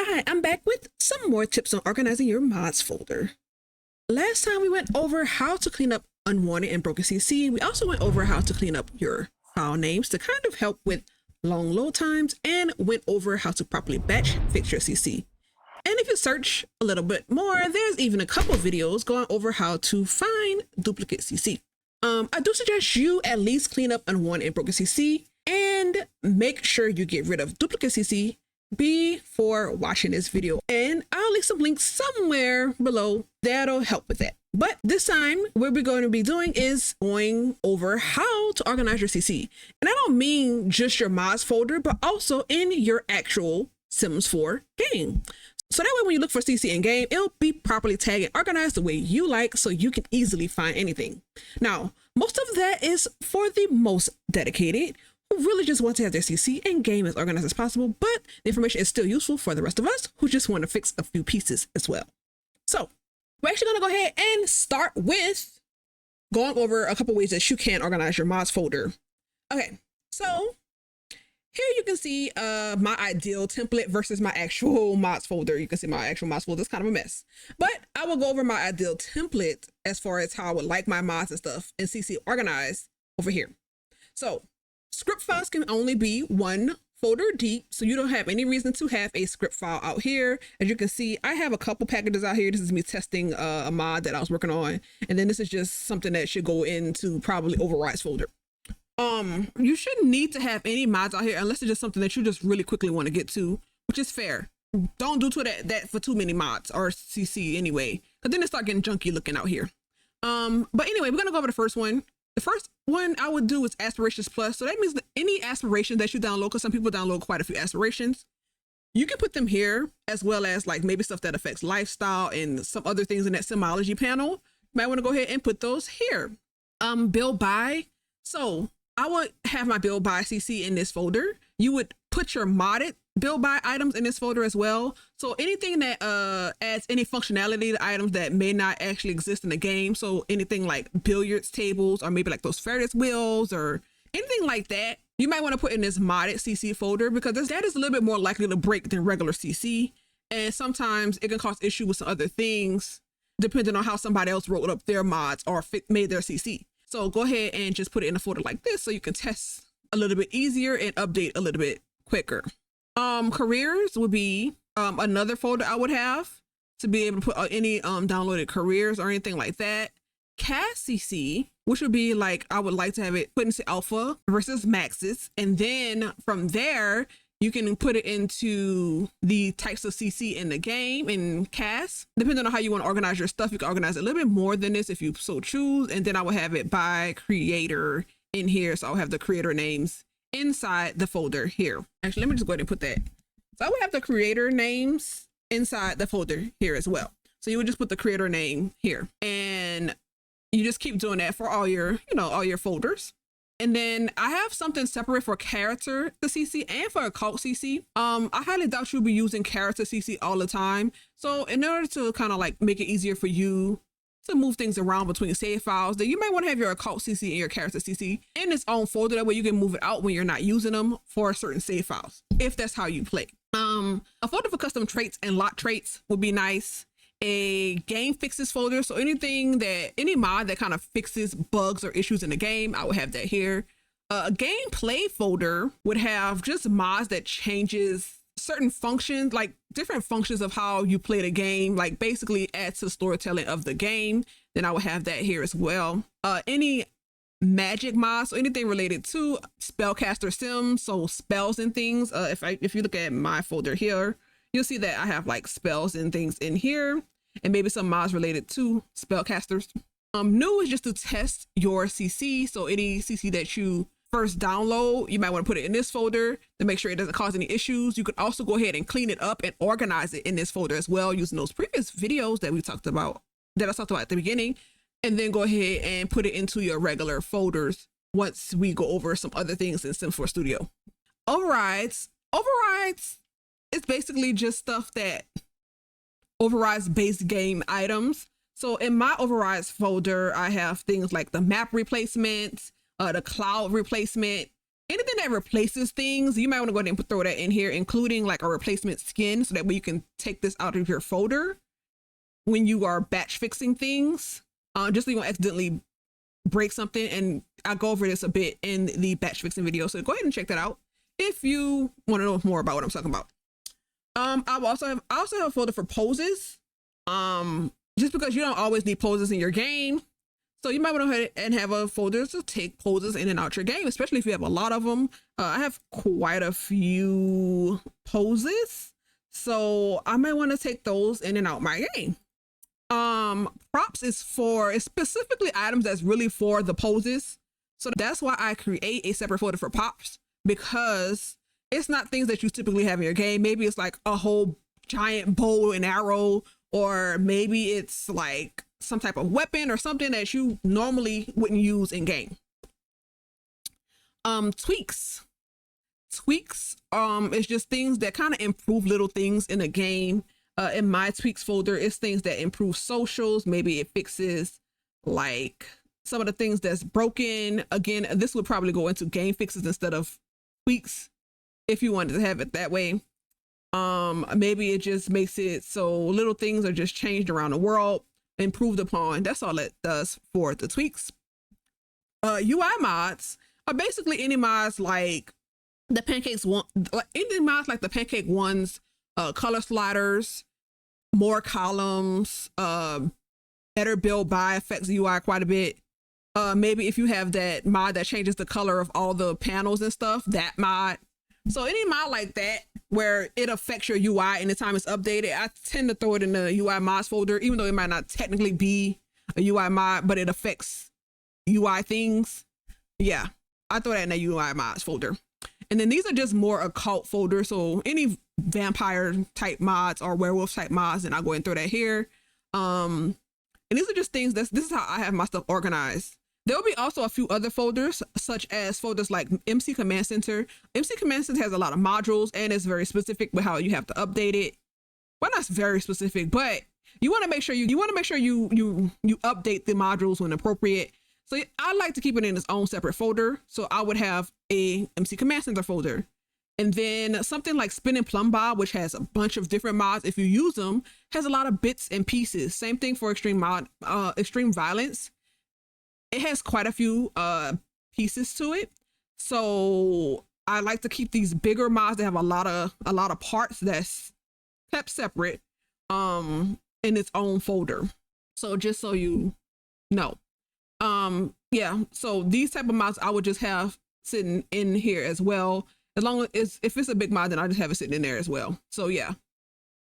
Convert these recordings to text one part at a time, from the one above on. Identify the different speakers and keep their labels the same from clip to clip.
Speaker 1: Hi, I'm back with some more tips on organizing your mods folder. Last time we went over how to clean up unwanted and broken CC. We also went over how to clean up your file names to kind of help with long load times, and went over how to properly batch fix your CC. And if you search a little bit more, there's even a couple videos going over how to find duplicate CC. I do suggest you at least clean up unwanted and broken CC and make sure you get rid of duplicate CC before watching this video, and I'll leave some links somewhere below that'll help with that. But this time what we're going to be doing is going over how to organize your CC, and I don't mean just your mods folder, but also in your actual Sims 4 game. So that way when you look for CC in game, it'll be properly tagged and organized the way you like, so you can easily find anything. Now, most of that is for the most dedicated, who really just want to have their CC and game as organized as possible, but the information is still useful for the rest of us who just want to fix a few pieces as well. So we're actually going to go ahead and start with going over a couple ways that you can organize your mods folder. Okay, so here you can see my ideal template versus my actual mods folder. You can see my actual mods folder is kind of a mess, but I will go over my ideal template as far as how I would like my mods and stuff and CC organized over here. So script files can only be one folder deep, so you don't have any reason to have a script file out here. As you can see, I have a couple packages out here. This is me testing a mod that I was working on, and then this is just something that should go into probably overrides folder. You shouldn't need to have any mods out here unless it's just something that you just really quickly want to get to, which is fair. Don't do that for too many mods or CC anyway, because then it start getting junky looking out here. But anyway, we're gonna go over the first one. The first one I would do is aspirations plus. So that means that any aspirations that you download, because some people download quite a few aspirations, you can put them here, as well as like maybe stuff that affects lifestyle and some other things in that Simology panel. You might want to go ahead and put those here. Build by. So I would have my build by CC in this folder. You would put your modded build by items in this folder as well. So anything that adds any functionality to items that may not actually exist in the game. So anything like billiards tables, or maybe like those Ferris wheels or anything like that, you might want to put in this modded CC folder, because that is a little bit more likely to break than regular CC. And sometimes it can cause issue with some other things depending on how somebody else wrote up their mods or made their CC. So go ahead and just put it in a folder like this so you can test a little bit easier and update a little bit quicker. Careers would be another folder I would have to be able to put any downloaded careers or anything like that. CAS CC, which would be like, I would like to have it put into alpha versus maxes, and then from there you can put it into the types of CC in the game in CAS. Depending on how you want to organize your stuff, you can organize it a little bit more than this if you so choose. And then I will have it by creator in here. So I'll have the creator names inside the folder here. Actually, let me just go ahead and put that. So I would have the creator names inside the folder here as well. So you would just put the creator name here, and you just keep doing that for all your, all your folders. And then I have something separate for character the CC and for occult CC. I highly doubt you'll be using character CC all the time. So in order to kind of like make it easier for you to move things around between save files, then you might want to have your occult CC and your character CC in its own folder. That way you can move it out when you're not using them for certain save files, if that's how you play. A folder for custom traits and lot traits would be nice. A game fixes folder, so any mod that kind of fixes bugs or issues in the game, I would have that here. A gameplay folder would have just mods that changes certain functions, like different functions of how you play the game, like basically adds to the storytelling of the game. Then I would have that here as well. Any magic mods, so anything related to spellcaster sims, so spells and things. If you look at my folder here, you'll see that I have like spells and things in here, and maybe some mods related to spellcasters. New is just to test your CC. So any CC that you first download, you might want to put it in this folder to make sure it doesn't cause any issues. You could also go ahead and clean it up and organize it in this folder as well, using those previous videos that I talked about at the beginning, and then go ahead and put it into your regular folders once we go over some other things in Sims 4 Studio. Overrides it's basically just stuff that overrides base game items. So in my overrides folder, I have things like the map replacement, the cloud replacement, anything that replaces things, you might want to go ahead and throw that in here, including like a replacement skin, so that way you can take this out of your folder when you are batch fixing things, just so you won't accidentally break something. And I'll go over this a bit in the batch fixing video, so go ahead and check that out if you want to know more about what I'm talking about. I also have a folder for poses, just because you don't always need poses in your game. So you might want to go ahead and have a folder to take poses in and out your game, especially if you have a lot of them. I have quite a few poses, so I might want to take those in and out my game. Props is specifically items that's really for the poses. So that's why I create a separate folder for props, because it's not things that you typically have in your game. Maybe it's like a whole giant bow and arrow, or maybe it's like some type of weapon or something that you normally wouldn't use in game. Tweaks is just things that kind of improve little things in a game. In my tweaks folder, it's things that improve socials. Maybe it fixes like some of the things that's broken. Again, this would probably go into game fixes instead of tweaks if you wanted to have it that way. Maybe it just makes it so little things are just changed around the world, improved upon. That's all it does for the tweaks. UI mods are basically any mods like the pancake ones, color sliders, more columns, better build by affects UI quite a bit. Maybe if you have that mod that changes the color of all the panels and stuff, that mod. So any mod like that where it affects your UI anytime it's updated, I tend to throw it in the UI mods folder, even though it might not technically be a UI mod, but it affects UI things. Yeah, I throw that in the UI mods folder. And then these are just more occult folders. So any vampire type mods or werewolf type mods, and I'll go ahead and throw that here. And these are just things this is how I have my stuff organized. There will be also a few other folders, such as folders like MC Command Center. MC Command Center has a lot of modules, and it's very specific with how you have to update it. Well, not very specific, but you want to make sure you update the modules when appropriate. So I like to keep it in its own separate folder. So I would have a MC Command Center folder. And then something like Spin and Plumb Bob, which has a bunch of different mods, if you use them, has a lot of bits and pieces. Same thing for Extreme Violence. It has quite a few pieces to it. So I like to keep these bigger mods that have a lot of parts that's kept separate in its own folder. So just so you know. Yeah, so these type of mods I would just have sitting in here as well. As long as if it's a big mod, then I just have it sitting in there as well. So yeah.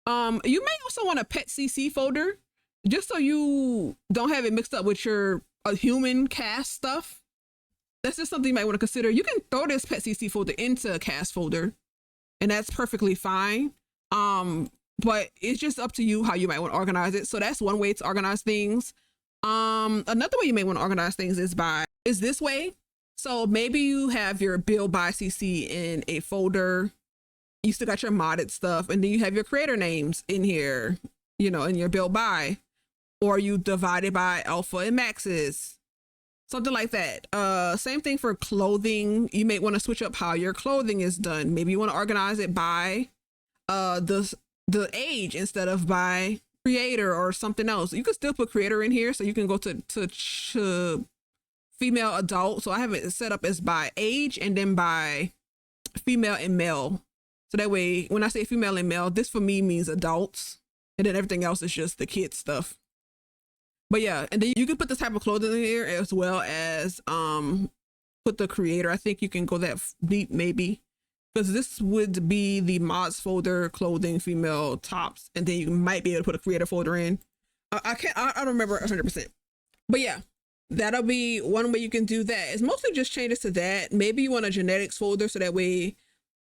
Speaker 1: You may also want a pet CC folder, just so you don't have it mixed up with your human CAS stuff. That's just something you might want to consider. You can throw this pet CC folder into a CAS folder, and that's perfectly fine. But it's just up to you how you might want to organize it. So that's one way to organize things. Another way you may want to organize things is this way. So maybe you have your build by CC in a folder. You still got your modded stuff, and then you have your creator names in here, in your build by, or you divide it by alpha and maxes, something like that. Same thing for clothing. You may want to switch up how your clothing is done. Maybe you want to organize it by the age instead of by creator or something else. You can still put creator in here, so you can go to female adult. So I have it set up as by age and then by female and male. So that way, when I say female and male, this for me means adults, and then everything else is just the kids stuff. But yeah, and then you can put this type of clothing in here as well as put the creator. I think you can go that deep maybe, because this would be the mods folder, clothing, female, tops, and then you might be able to put a creator folder in. I don't remember 100%, but yeah, that'll be one way you can do that. It's mostly just changes to that. Maybe you want a genetics folder, so that way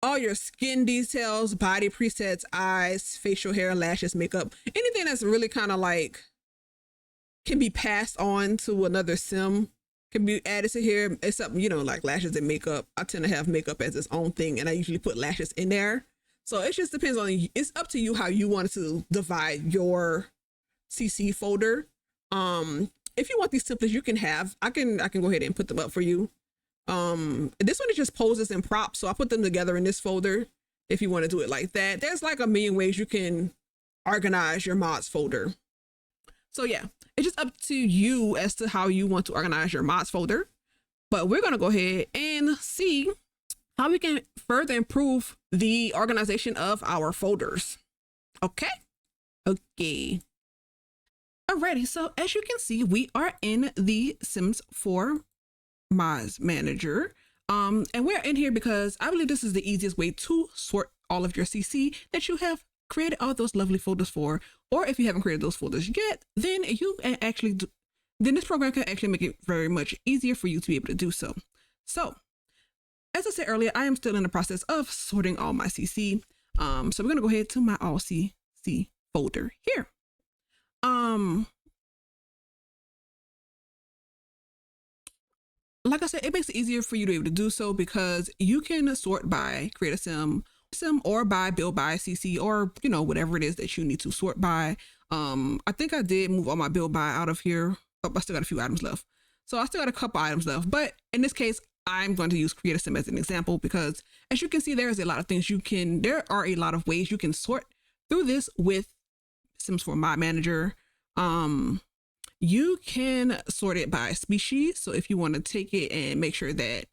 Speaker 1: all your skin details, body presets, eyes, facial hair, lashes, makeup, anything that's really kind of like can be passed on to another sim can be added to here, except like lashes and makeup. I tend to have makeup as its own thing, and I usually put lashes in there. So it just depends on, it's up to you how you want to divide your CC folder. If you want these templates, you can have, I can go ahead and put them up for you. This one is just poses and props, so I put them together in this folder if you want to do it like that. There's like a million ways you can organize your mods folder. So yeah, it's just up to you as to how you want to organize your mods folder. But we're going to go ahead and see how we can further improve the organization of our folders. Okay. Alrighty, so as you can see, we are in the Sims 4 Mods Manager. And we're in here because I believe this is the easiest way to sort all of your CC that you have created all those lovely folders for. Or if you haven't created those folders yet, then then this program can actually make it very much easier for you to be able to do so. So, as I said earlier, I am still in the process of sorting all my CC. So we're gonna go ahead to my all CC folder here. Like I said, it makes it easier for you to be able to do so because you can sort by create a sim or by build by CC, or whatever it is that you need to sort by. I think I did move all my build by out of here. Oh, I still got a few items left. So I still got a couple items left, but in this case, I'm going to use create a sim as an example because as you can see, there are a lot of ways you can sort through this with Sims 4 Mod Manager. You can sort it by species. So if you want to take it and make sure that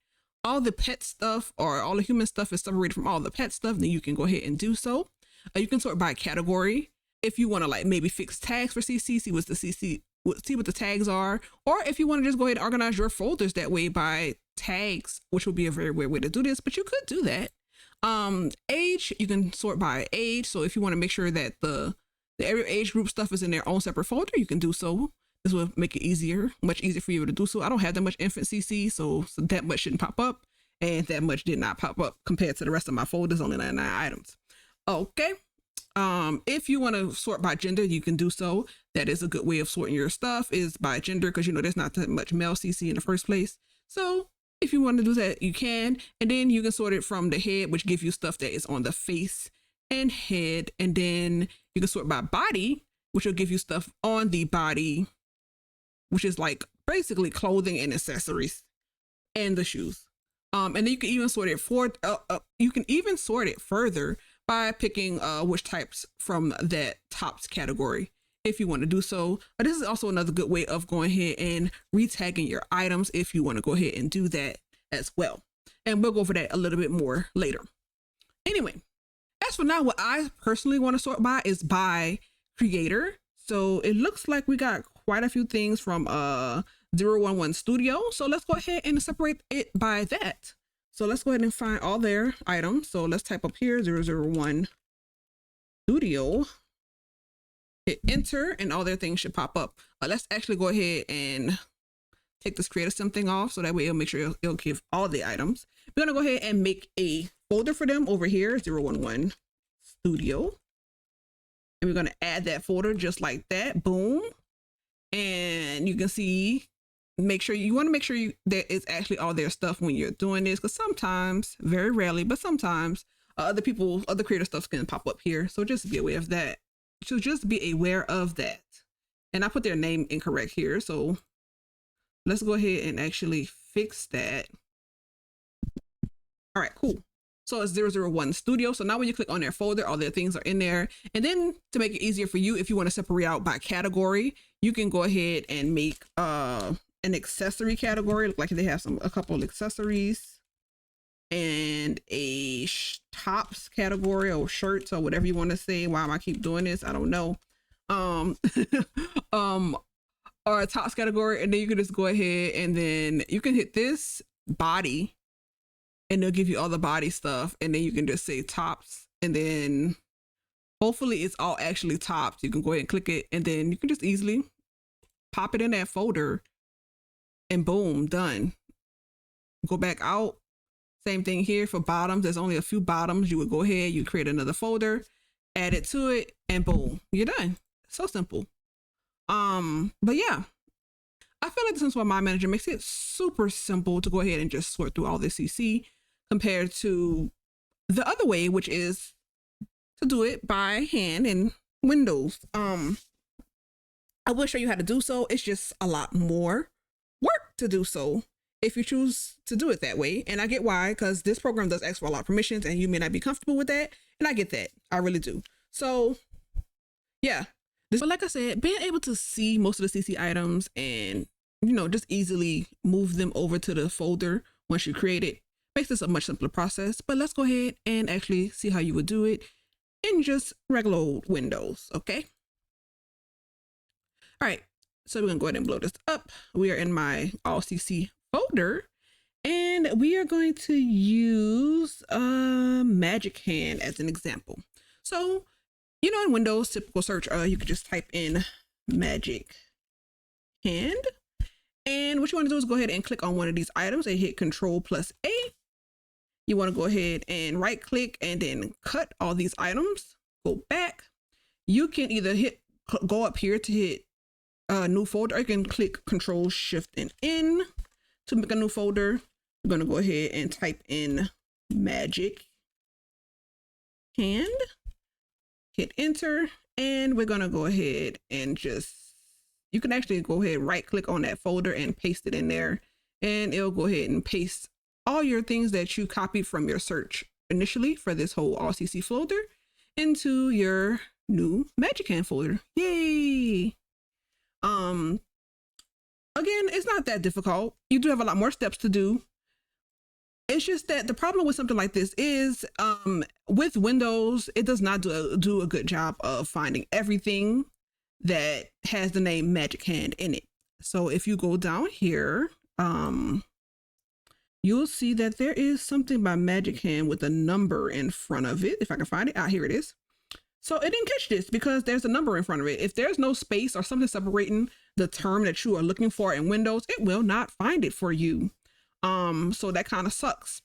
Speaker 1: all the pet stuff or all the human stuff is separated from all the pet stuff, then you can go ahead and do so. You can sort by category. If you want to like maybe fix tags for CC, see what the tags are, or if you want to just go ahead and organize your folders that way by tags, which would be a very weird way to do this, but you could do that. Age, you can sort by age. So if you want to make sure that the every age group stuff is in their own separate folder, you can do so. This will make it much easier for you to do so. I don't have that much infant CC, so that much shouldn't pop up, and that much did not pop up compared to the rest of my folders, only 99 items. Okay. If you want to sort by gender, you can do so. That is a good way of sorting your stuff, is by gender, because there's not that much male CC in the first place. So if you want to do that, you can. And then you can sort it from the head, which gives you stuff that is on the face and head. And then you can sort by body, which will give you stuff on the body, which is like basically clothing and accessories and the shoes. And then you can even sort it further by picking which types from that tops category if you want to do so. This is also another good way of going ahead and retagging your items if you want to go ahead and do that as well. And we'll go over that a little bit more later. Anyway, as for now, what I personally want to sort by is by creator. So it looks like we got quite a few things from 011 Studio. So let's go ahead and separate it by that. So let's go ahead and find all their items. So let's type up here 001 Studio, hit enter, and all their things should pop up. Let's actually go ahead and take this create a sim thing off, so that way it'll make sure it'll give all the items. We're gonna go ahead and make a folder for them over here, 011 Studio. And we're gonna add that folder just like that, boom. And you can see, you want to make sure that it's actually all their stuff when you're doing this, because sometimes, very rarely, but sometimes other creator stuff can pop up here. So just be aware of that. So just be aware of that. And I put their name incorrect here. So let's go ahead and actually fix that. All right, cool. So it's 001 Studio. So now when you click on their folder, all their things are in there. And then to make it easier for you, if you want to separate out by category, you can go ahead and make an accessory category. Look like they have a couple of accessories and a tops category or shirts or whatever you want to say. Why am I keep doing this? I don't know. Or a tops category. And then you can just go ahead and then you can hit this body, and they'll give you all the body stuff. And then you can just say tops, and then hopefully it's all actually tops. You can go ahead and click it, and then you can just easily pop it in that folder, and boom, done. Go back out. Same thing here for bottoms. There's only a few bottoms. You would go ahead, you create another folder, add it to it, and boom, you're done. So simple. But yeah, I feel like the Sims 4 Mod Manager makes it super simple to go ahead and just sort through all this CC compared to the other way, which is to do it by hand in Windows. I will show you how to do so. It's just a lot more work to do so if you choose to do it that way. And I get why, because this program does ask for a lot of permissions and you may not be comfortable with that. And I get that. I really do. So yeah, but like I said, being able to see most of the CC items and, you know, just easily move them over to the folder once you create it makes this a much simpler process. But let's go ahead and actually see how you would do it in just regular old Windows. Okay. All right. So we're going to go ahead and blow this up. We are in my all CC folder and we are going to use Magic Hand as an example. So, you know, in Windows, typical search, you could just type in Magic Hand. And what you want to do is go ahead and click on one of these items and hit Control+A. You want to go ahead and right click and then cut all these items, go back. You can either go up here to hit new folder, or you can click Control Shift and N to make a new folder. We're going to go ahead and type in Magic Hand, hit enter, and we're going to go ahead and you can actually go ahead and right click on that folder and paste it in there, and it'll go ahead and paste all your things that you copied from your search initially for this whole all CC folder into your new Magic Hand folder. Yay! Again, it's not that difficult. You do have a lot more steps to do. It's just that the problem with something like this is with Windows, it does not do a good job of finding everything that has the name Magic Hand in it. So if you go down here, you'll see that there is something by Magic Hand with a number in front of it. If I can find it, here it is. So it didn't catch this because there's a number in front of it. If there's no space or something separating the term that you are looking for in Windows, it will not find it for you. So that kind of sucks.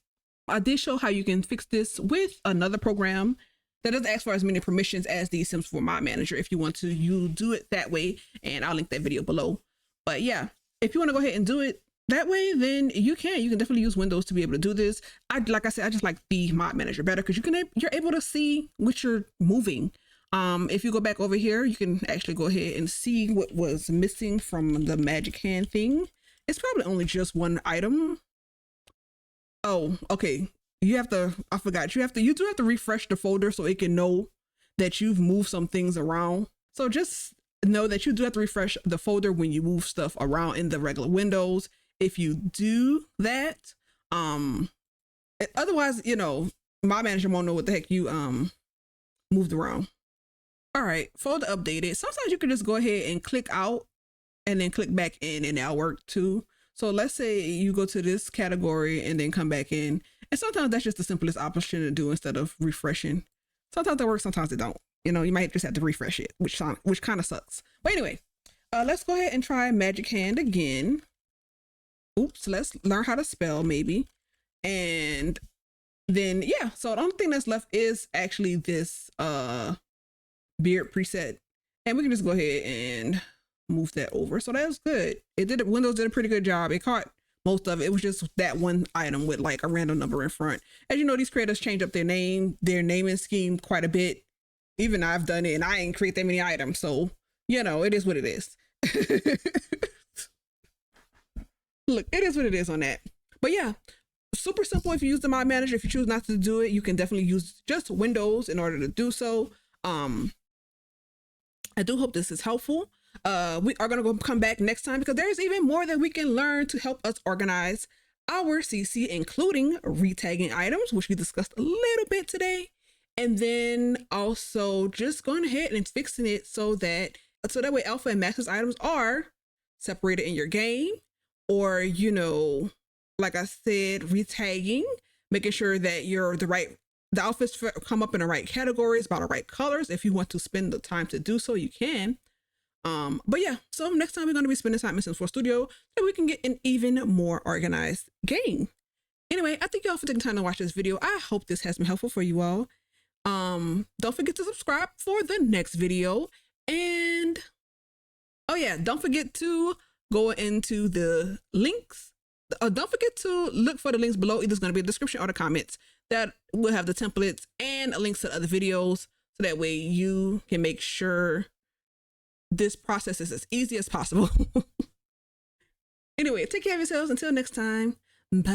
Speaker 1: I did show how you can fix this with another program that doesn't ask for as many permissions as the Sims 4 Mod Manager. If you want to, you do it that way, and I'll link that video below. But yeah, if you want to go ahead and do it that way, then you can definitely use Windows to be able to do this. Like I said, I just like the Mod Manager better because you're able to see what you're moving. If you go back over here, you can actually go ahead and see what was missing from the Magic Hand thing. It's probably only just one item. Oh, okay. You do have to refresh the folder so it can know that you've moved some things around. So just know that you do have to refresh the folder when you move stuff around in the regular Windows. If you do that, otherwise, you know, my manager won't know what the heck you moved around. All right, folder updated. Sometimes you can just go ahead and click out and then click back in, and that'll work too. So let's say you go to this category and then come back in. And sometimes that's just the simplest option to do instead of refreshing. Sometimes that works, sometimes it don't. You know, you might just have to refresh it, which kind of sucks. But anyway, let's go ahead and try Magic Hand again. Oops, let's learn how to spell maybe. And then, yeah, so the only thing that's left is actually this beard preset. And we can just go ahead and move that over. So that's good. Windows did a pretty good job. It caught most of it. It was just that one item with like a random number in front. As you know, these creators change up their naming scheme quite a bit. Even I've done it and I ain't create that many items. So, you know, it is what it is. Look, it is what it is on that. But yeah, super simple if you use the Mod Manager. If you choose not to do it, you can definitely use just Windows in order to do so. I do hope this is helpful. We are going to come back next time because there's even more that we can learn to help us organize our CC, including retagging items, which we discussed a little bit today. And then also just going ahead and fixing it so that way alpha and masters items are separated in your game, or, you know, like I said, retagging, making sure that the outfits come up in the right categories by the right colors. If you want to spend the time to do so, you can. But yeah, so next time we're going to be spending time in Sims 4 Studio so we can get an even more organized game. Anyway, I thank you all for taking time to watch this video. I hope this has been helpful for you all. Don't forget to subscribe for the next video. And oh yeah, don't forget to go into the links. Don't forget to look for the links below. Either it's going to be in the description or the comments. That will have the templates and links to other videos. So that way you can make sure this process is as easy as possible. Anyway, take care of yourselves. Until next time. Bye.